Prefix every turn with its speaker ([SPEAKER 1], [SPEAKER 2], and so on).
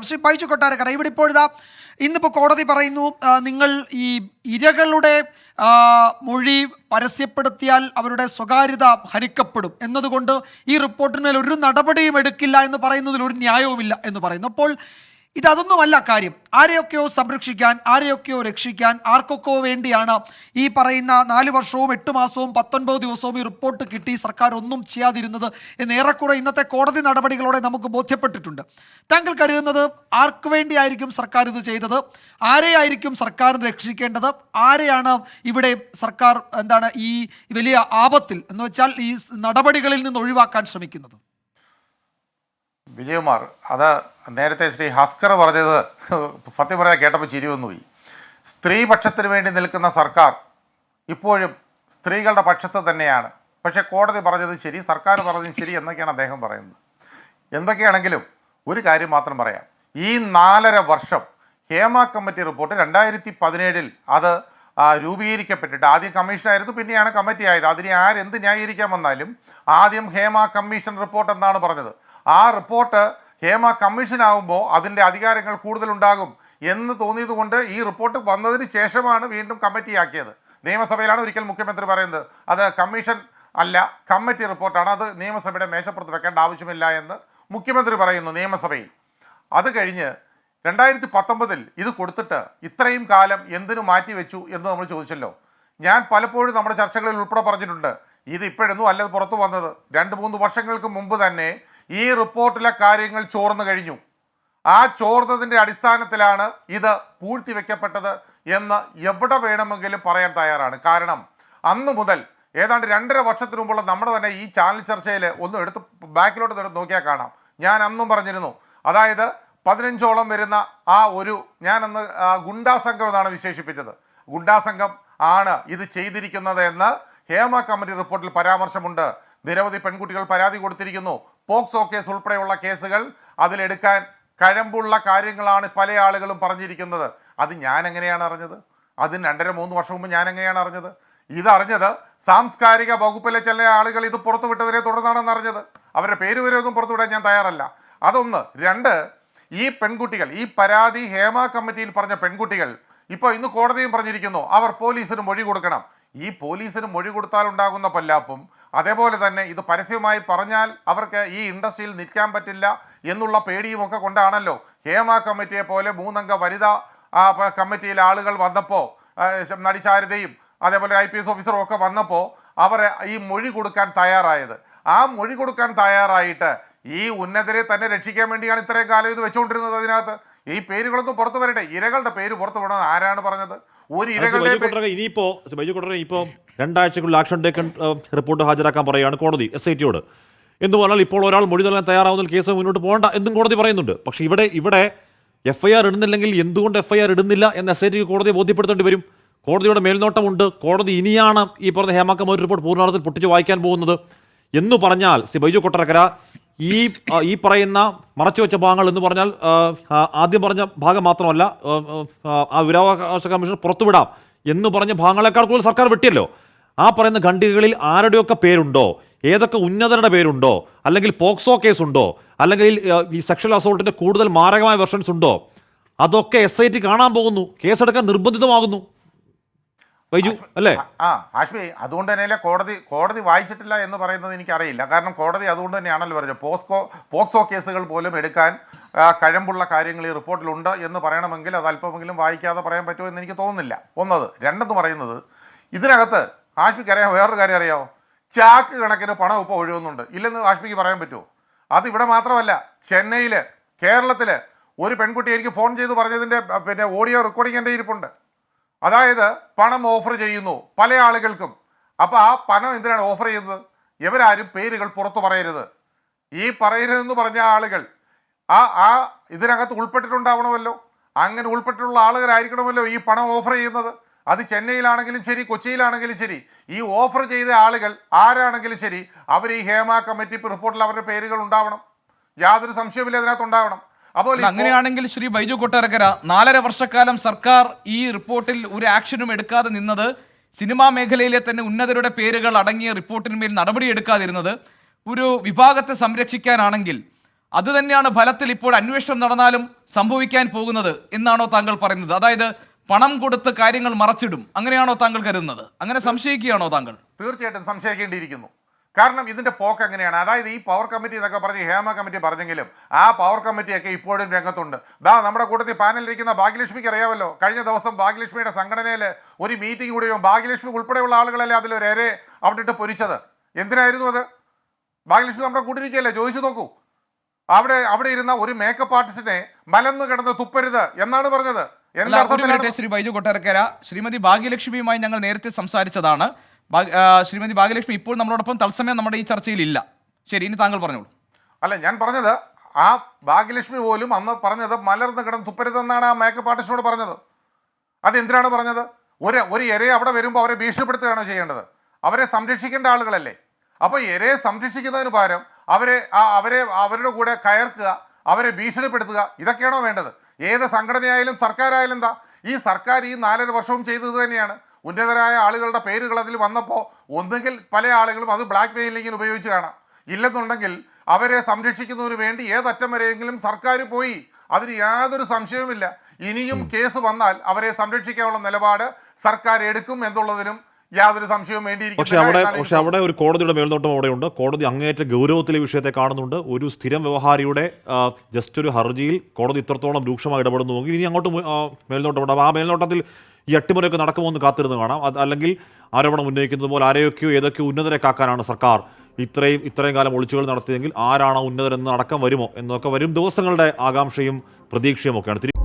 [SPEAKER 1] ശ്രീ ബൈജു കൊട്ടാരക്കര, ഇവിടെ ഇപ്പോഴിതാ ഇന്നിപ്പോൾ കോടതി പറയുന്നു, നിങ്ങൾ ഈ ഇരകളുടെ മൊഴി പരസ്യപ്പെടുത്തിയാൽ അവരുടെ സ്വകാര്യത ഹനിക്കപ്പെടും എന്നതുകൊണ്ട് ഈ റിപ്പോർട്ടിന്മേൽ ഒരു നടപടിയും എടുക്കില്ല എന്ന് പറയുന്നതിൽ ഒരു ന്യായവുമില്ല എന്ന് പറയുന്നു. അപ്പോൾ ഇതൊന്നുമല്ല കാര്യം. ആരെയൊക്കെയോ സംരക്ഷിക്കാൻ, ആരെയൊക്കെയോ രക്ഷിക്കാൻ, ആർക്കൊക്കെയോ വേണ്ടിയാണ് ഈ പറയുന്ന 4 വർഷവും 8 മാസവും 19 ദിവസവും ഈ റിപ്പോർട്ട് കിട്ടി സർക്കാർ ഒന്നും ചെയ്യാതിരുന്നത് എന്ന് ഏറെക്കുറെ ഇന്നത്തെ കോടതി നടപടികളോടെ നമുക്ക് ബോധ്യപ്പെട്ടിട്ടുണ്ട്. താങ്കൾ കരുതുന്നത് ആർക്കു വേണ്ടിയായിരിക്കും സർക്കാർ ഇത് ചെയ്തത്? ആരെയായിരിക്കും സർക്കാരിന് രക്ഷിക്കേണ്ടത്? ആരെയാണ് ഇവിടെ സർക്കാർ ഈ വലിയ ആപത്തിൽ എന്ന് വെച്ചാൽ ഈ നടപടികളിൽ നിന്ന് ഒഴിവാക്കാൻ ശ്രമിക്കുന്നത്?
[SPEAKER 2] വിജയകുമാർ, അത് നേരത്തെ ശ്രീ ഹസ്കർ പറഞ്ഞത് സത്യം പറയാൻ കേട്ടപ്പോൾ ചിരി വന്നുപോയി. സ്ത്രീപക്ഷത്തിന് വേണ്ടി നിൽക്കുന്ന സർക്കാർ ഇപ്പോഴും സ്ത്രീകളുടെ പക്ഷത്ത് തന്നെയാണ്. പക്ഷേ കോടതി പറഞ്ഞത് ശരി, സർക്കാർ പറഞ്ഞതും ശരി എന്നൊക്കെയാണ് അദ്ദേഹം പറയുന്നത്. എന്തൊക്കെയാണെങ്കിലും ഒരു കാര്യം മാത്രം പറയാം. ഈ 4.5 വർഷം ഹേമ കമ്മിറ്റി റിപ്പോർട്ട് 2017 അത് രൂപീകരിക്കപ്പെട്ടിട്ട് ആദ്യം കമ്മീഷനായിരുന്നു, പിന്നെയാണ് കമ്മിറ്റി ആയത്. അതിനെ ആരെന്ത് ന്യായീകരിക്കാൻ വന്നാലും ആദ്യം ഹേമ കമ്മീഷൻ റിപ്പോർട്ട് എന്നാണ് പറഞ്ഞത്. ആ റിപ്പോർട്ട് ഹേമ കമ്മീഷൻ ആകുമ്പോൾ അതിൻ്റെ അധികാരങ്ങൾ കൂടുതലുണ്ടാകും എന്ന് തോന്നിയത് കൊണ്ട് ഈ റിപ്പോർട്ട് വന്നതിന് ശേഷമാണ് വീണ്ടും കമ്മിറ്റി ആക്കിയത്. നിയമസഭയിലാണ് ഒരിക്കൽ മുഖ്യമന്ത്രി പറയുന്നത് അത് കമ്മീഷൻ അല്ല, കമ്മിറ്റി റിപ്പോർട്ടാണ്, അത് നിയമസഭയുടെ മേശപ്പുറത്ത് വെക്കേണ്ട ആവശ്യമില്ല എന്ന് മുഖ്യമന്ത്രി പറയുന്നു നിയമസഭയിൽ. അത് കഴിഞ്ഞ് 2019 ഇത് കൊടുത്തിട്ട് ഇത്രയും കാലം എന്തിനു മാറ്റി വെച്ചു എന്ന് നമ്മൾ ചോദിച്ചല്ലോ. ഞാൻ പലപ്പോഴും നമ്മുടെ ചർച്ചകളിൽ ഉൾപ്പെടെ പറഞ്ഞിട്ടുണ്ട്, ഇത് ഇപ്പോഴൊന്നും അല്ല പുറത്തു വന്നത്. 2-3 വർഷങ്ങൾക്ക് മുമ്പ് തന്നെ ഈ റിപ്പോർട്ടിലെ കാര്യങ്ങൾ ചോർന്നു കഴിഞ്ഞു. ആ ചോർന്നതിൻ്റെ അടിസ്ഥാനത്തിലാണ് ഇത് പൂഴ്ത്തിവെക്കപ്പെട്ടത് എന്ന് എവിടെ വേണമെങ്കിലും പറയാൻ തയ്യാറാണ്. കാരണം അന്ന് മുതൽ ഏതാണ്ട് 2.5 വർഷത്തിന് മുമ്പുള്ള നമ്മുടെ തന്നെ ഈ ചാനൽ ചർച്ചയിൽ ഒന്ന് എടുത്ത് ബാക്കിലോട്ട് നോക്കിയാൽ കാണാം. ഞാൻ അന്നും പറഞ്ഞിരുന്നു, അതായത് 15ഓളം വരുന്ന ഞാനന്ന് ഗുണ്ടാ സംഘം എന്നാണ് വിശേഷിപ്പിച്ചത്. ഗുണ്ടാ സംഘം ആണ് ഇത് ചെയ്തിരിക്കുന്നത് എന്ന് ഹേമ കമ്മിറ്റി റിപ്പോർട്ടിൽ പരാമർശമുണ്ട്. നിരവധി പെൺകുട്ടികൾ പരാതി കൊടുത്തിരിക്കുന്നു. പോക്സോ കേസ് ഉൾപ്പെടെയുള്ള കേസുകൾ അതിലെടുക്കാൻ കഴമ്പുള്ള കാര്യങ്ങളാണ് പല ആളുകളും പറഞ്ഞിരിക്കുന്നത്. അത് ഞാൻ എങ്ങനെയാണ് അറിഞ്ഞത്? അതിന് 2.5-3 വർഷം മുമ്പ് ഞാൻ എങ്ങനെയാണ് അറിഞ്ഞത്? ഇതറിഞ്ഞത് സാംസ്കാരിക വകുപ്പിലെ ചില ആളുകൾ ഇത് പുറത്തുവിട്ടതിനെ തുടർന്നാണെന്ന് അറിഞ്ഞത്. അവരുടെ പേര് വരെ ഒന്നും പുറത്തുവിടാൻ ഞാൻ തയ്യാറല്ല. അതൊന്ന്. 2, ഈ പെൺകുട്ടികൾ, ഈ പരാതി ഹേമ കമ്മിറ്റിയിൽ പറഞ്ഞ പെൺകുട്ടികൾ ഇപ്പോൾ ഇന്ന് കോടതിയും പറഞ്ഞിരിക്കുന്നു അവർ പോലീസിന് മൊഴി കൊടുക്കണം. ഈ പോലീസിന് മൊഴി കൊടുത്താൽ ഉണ്ടാകുന്ന പല്ലാപ്പും, അതേപോലെ തന്നെ ഇത് പരസ്യമായി പറഞ്ഞാൽ അവർക്ക് ഈ ഇൻഡസ്ട്രിയിൽ നിൽക്കാൻ പറ്റില്ല എന്നുള്ള പേടിയും ഒക്കെ കൊണ്ടാണല്ലോ ഹേമ കമ്മിറ്റിയെ പോലെ 3 അംഗ വനിതാ കമ്മിറ്റിയിലെ ആളുകൾ വന്നപ്പോൾ, നടിചാരുതയും അതേപോലെ IPS ഓഫീസറും ഒക്കെ വന്നപ്പോൾ അവർ ഈ മൊഴി കൊടുക്കാൻ തയ്യാറായത്. ആ മൊഴി കൊടുക്കാൻ തയ്യാറായിട്ട് ഈ ഉന്നതരെ തന്നെ രക്ഷിക്കാൻ വേണ്ടിയാണ് ഇത്രയും കാലം ഇത് വെച്ചുകൊണ്ടിരുന്നത്. അതിനകത്ത് ഈ പേരുകളൊന്നും പുറത്തു വരട്ടെ. ഇരകളുടെ പേര് പുറത്തു വിടണമെന്ന് ആരാണ് പറഞ്ഞത്? ഒരു ഇരകളുടെ
[SPEAKER 3] ഇനിയിപ്പോ 2 ആഴ്ചക്കുള്ളിൽ ആക്ഷൻ ടേക്കൺ റിപ്പോർട്ട് ഹാജരാക്കാൻ പറയുകയാണ് കോടതി SITയോട്. എന്ന് പറഞ്ഞാൽ ഇപ്പോൾ ഒരാൾ മൊഴി നൽകാൻ തയ്യാറാവുന്ന കേസ് മുന്നോട്ട് പോകണ്ട എന്നും കോടതി പറയുന്നുണ്ട്. പക്ഷേ ഇവിടെ FIR ഇടുന്നില്ലെങ്കിൽ എന്തുകൊണ്ട് FIR ഇടുന്നില്ല എന്ന് SITക്ക് കോടതിയെ ബോധ്യപ്പെടുത്തേണ്ടി വരും. കോടതിയുടെ മേൽനോട്ടമുണ്ട്. കോടതി ഇനിയാണ് ഈ പറഞ്ഞ ഹേമ കമ്മിറ്റി റിപ്പോർട്ട് പൂർണ്ണാർത്ഥത്തിൽ പൊട്ടിച്ച് വായിക്കാൻ പോകുന്നത് എന്ന് പറഞ്ഞാൽ ശ്രീ ബൈജു കൊട്ടാരക്കര, ഈ പറയുന്ന മറച്ചുവെച്ച ഭാഗങ്ങൾ എന്ന് പറഞ്ഞാൽ ആദ്യം പറഞ്ഞ ഭാഗം മാത്രമല്ല, ആ വിവരാവകാശ കമ്മീഷൻ പുറത്തുവിടാം എന്ന് പറഞ്ഞ ഭാഗങ്ങളെക്കാൾ കൂടുതൽ സർക്കാർ വെട്ടിയല്ലോ. ആ പറയുന്ന ഖണ്ഡികകളിൽ ആരുടെയൊക്കെ പേരുണ്ടോ, ഏതൊക്കെ ഉന്നതരുടെ പേരുണ്ടോ, അല്ലെങ്കിൽ പോക്സോ കേസുണ്ടോ, അല്ലെങ്കിൽ ഈ സെക്ഷൽ അസോൾട്ടിൻ്റെ കൂടുതൽ മാരകമായ വെർഷൻസ് ഉണ്ടോ, അതൊക്കെ SIT കാണാൻ പോകുന്നു. കേസെടുക്കാൻ നിർബന്ധിതമാകുന്നു. വൈജു അല്ലേ?
[SPEAKER 2] ഹാഷ്മി, അതുകൊണ്ട് തന്നെയല്ലേ കോടതി വായിച്ചിട്ടില്ല എന്ന് പറയുന്നത് എനിക്കറിയില്ല. കാരണം കോടതി അതുകൊണ്ട് തന്നെയാണല്ലോ പറഞ്ഞത് പോക്സോ കേസുകൾ പോലും എടുക്കാൻ കഴമ്പുള്ള കാര്യങ്ങൾ ഈ റിപ്പോർട്ടിലുണ്ട് എന്ന് പറയണമെങ്കിൽ അത് അല്പമെങ്കിലും വായിക്കാതെ പറയാൻ പറ്റുമോ എന്ന് എനിക്ക് തോന്നുന്നില്ല. ഒന്നത്. 2 പറയുന്നത്, ഇതിനകത്ത് ഹാഷ്മിക്ക് അറിയാം, വേറൊരു കാര്യം അറിയാമോ? ചാക്ക് കണക്കിന് പണം ഇപ്പോൾ ഒഴുകുന്നുണ്ട്. ഇല്ലെന്ന് ഹാഷ്മിക്ക് പറയാൻ പറ്റുമോ? അതിവിടെ മാത്രമല്ല, ചെന്നൈയിൽ, കേരളത്തിൽ ഒരു പെൺകുട്ടി എനിക്ക് ഫോൺ ചെയ്ത് പറഞ്ഞതിൻ്റെ ഓഡിയോ റെക്കോർഡിംഗ് എൻ്റെ ഇരിപ്പുണ്ട്. അതായത് പണം ഓഫർ ചെയ്യുന്നു പല ആളുകൾക്കും. അപ്പോൾ ആ പണം എന്തിനാണ് ഓഫർ ചെയ്തത്? ഇവരാരും പേരുകൾ പുറത്തു പറയരുത്. ഈ പറയരുതെന്ന് പറഞ്ഞ ആളുകൾ ഇതിനകത്ത് ഉൾപ്പെട്ടിട്ടുണ്ടാവണമല്ലോ. അങ്ങനെ ഉൾപ്പെട്ടിട്ടുള്ള ആളുകളായിരിക്കണമല്ലോ ഈ പണം ഓഫർ ചെയ്യുന്നത്. അത് ചെന്നൈയിലാണെങ്കിലും ശരി, കൊച്ചിയിലാണെങ്കിലും ശരി, ഈ ഓഫർ ചെയ്ത ആളുകൾ ആരാണെങ്കിലും ശരി, അവർ ഈ ഹേമ കമ്മിറ്റി റിപ്പോർട്ടിൽ അവരുടെ പേരുകൾ ഉണ്ടാവണം. യാതൊരു സംശയമില്ല അതിനകത്ത് ഉണ്ടാവണം.
[SPEAKER 4] അങ്ങനെയാണെങ്കിൽ ശ്രീ ബൈജു കൊട്ടാരക്കര, 4.5 വർഷക്കാലം സർക്കാർ ഈ റിപ്പോർട്ടിൽ ഒരു ആക്ഷനും എടുക്കാതെ നിന്നത്, സിനിമാ മേഖലയിലെ തന്നെ ഉന്നതരുടെ പേരുകൾ അടങ്ങിയ റിപ്പോർട്ടിന്മേൽ നടപടിയെടുക്കാതിരുന്നത് ഒരു വിഭാഗത്തെ സംരക്ഷിക്കാനാണെങ്കിൽ അത് തന്നെയാണ് ഫലത്തിൽ ഇപ്പോൾ അന്വേഷണം നടന്നാലും സംഭവിക്കാൻ പോകുന്നത് എന്നാണോ താങ്കൾ പറയുന്നത്? അതായത് പണം കൊടുത്ത് കാര്യങ്ങൾ മറച്ചിടും, അങ്ങനെയാണോ താങ്കൾ കരുതുന്നത്? അങ്ങനെ സംശയിക്കുകയാണോ താങ്കൾ?
[SPEAKER 2] തീർച്ചയായിട്ടും സംശയിക്കേണ്ടിയിരിക്കുന്നു. കാരണം ഇതിന്റെ പോക്ക് എങ്ങനെയാണ്? അതായത് ഈ പവർ കമ്മിറ്റി എന്നൊക്കെ പറഞ്ഞ് ഹേമ കമ്മിറ്റി പറഞ്ഞെങ്കിലും ആ പവർ കമ്മിറ്റിയൊക്കെ ഇപ്പോഴും രംഗത്തുണ്ട്. നമ്മുടെ കൂട്ടത്തിൽ പാനലിരിക്കുന്ന ഭാഗ്യലക്ഷ്മിക്ക് അറിയാമല്ലോ, കഴിഞ്ഞ ദിവസം ഭാഗ്യലക്ഷ്മിയുടെ സംഘടനയിൽ ഒരു മീറ്റിംഗ് കൂടിയും ഭാഗ്യലക്ഷ്മി ഉൾപ്പെടെയുള്ള ആളുകളല്ലേ അതിലൊരു എരെ അവിടെ ഇട്ട് പൊരിച്ചത്. എന്തിനായിരുന്നു അത്? ഭാഗ്യലക്ഷ്മി നമ്മുടെ കൂട്ടിരിക്കുകയല്ലേ, ചോദിച്ചു നോക്കൂ. അവിടെ ഇരുന്ന ഒരു മേക്കപ്പ് ആർട്ടിസ്റ്റിനെ മലന്ന് കിടന്ന് തുപ്പരുത് എന്നാണ് പറഞ്ഞത്.
[SPEAKER 4] ശ്രീ ബൈജു കൊട്ടാരക്കര, ശ്രീമതി ഭാഗ്യലക്ഷ്മിയുമായി ഞങ്ങൾ നേരത്തെ സംസാരിച്ചതാണ്. ശ്രീമതി ഭാഗ്യലക്ഷ്മി ഇപ്പോൾ നമ്മളോടൊപ്പം തത്സമയം നമ്മുടെ ഈ ചർച്ചയിൽ ഇല്ല. ശരി, ഇനി താങ്കൾ പറഞ്ഞോളൂ.
[SPEAKER 2] അല്ല, ഞാൻ പറഞ്ഞത് ആ ഭാഗ്യലക്ഷ്മി പോലും അന്ന് പറഞ്ഞത് മലർന്ന് കിടന്ന് തുപ്പരുതെന്നാണ് ആ മേക്കപ്പ് ആർട്ടിസ്റ്റിനോട് പറഞ്ഞത്. അതെന്തിനാണ് പറഞ്ഞത്? ഒരു ഇരയെ അവിടെ വരുമ്പോൾ അവരെ ഭീഷണിപ്പെടുത്തുകയാണോ ചെയ്യേണ്ടത്? അവരെ സംരക്ഷിക്കേണ്ട ആളുകളല്ലേ. അപ്പോൾ ഇരയെ സംരക്ഷിക്കുന്നതിന് പകരം അവരുടെ കൂടെ കയർക്കുക, അവരെ ഭീഷണിപ്പെടുത്തുക, ഇതൊക്കെയാണോ വേണ്ടത്? ഏത് സംഘടനയായാലും സർക്കാരായാലും എന്താ? ഈ സർക്കാർ ഈ 4.5 വർഷവും ചെയ്തത് തന്നെയാണ്. ഉന്നതരായ ആളുകളുടെ പേരുകൾ അതിൽ വന്നപ്പോൾ ഒന്നുകിൽ പല ആളുകളും അത് ബ്ലാക്ക് മെയിലിങ്ങിന് ഉപയോഗിച്ച് കാണാം, ഇല്ലെന്നുണ്ടെങ്കിൽ അവരെ സംരക്ഷിക്കുന്നതിന് വേണ്ടി ഏതറ്റം വരെയെങ്കിലും സർക്കാർ പോയി. അതിന് യാതൊരു സംശയവുമില്ല. ഇനിയും കേസ് വന്നാൽ അവരെ സംരക്ഷിക്കാനുള്ള നിലപാട് സർക്കാർ എടുക്കും എന്നുള്ളതിനും യാതൊരു സംശയവും
[SPEAKER 3] പക്ഷെ അവിടെ ഒരു കോടതിയുടെ മേൽനോട്ടം അവിടെയുണ്ട്. കോടതി അങ്ങേയറ്റ ഗൗരവത്തിലെ വിഷയത്തെ കാണുന്നുണ്ട്. ഒരു സ്ഥിരം വ്യവഹാരിയുടെ ജസ്റ്റ് ഒരു ഹർജിയിൽ കോടതി ഇത്രത്തോളം രൂക്ഷമായി ഇടപെടുന്നുവെങ്കിൽ ഇനി അങ്ങോട്ട് മേൽനോട്ടമുണ്ട്. അപ്പോൾ ആ മേൽനോട്ടത്തിൽ ഈ അട്ടിമറിയൊക്കെ നടക്കുമോ എന്ന് കാത്തിരുന്ന് കാണാം. അല്ലെങ്കിൽ ആരോപണം ഉന്നയിക്കുന്നത് പോലെ ആരെയൊക്കെയോ ഏതൊക്കെയോ ഉന്നതരെ കാക്കാനാണ് സർക്കാർ ഇത്രയും കാലം ഒളിച്ചുകൾ നടത്തിയെങ്കിൽ ആരാണോ ഉന്നതരെന്ന് അടക്കം വരുമോ എന്നൊക്കെ വരും ദിവസങ്ങളുടെ ആകാംക്ഷയും പ്രതീക്ഷയും ഒക്കെയാണ്.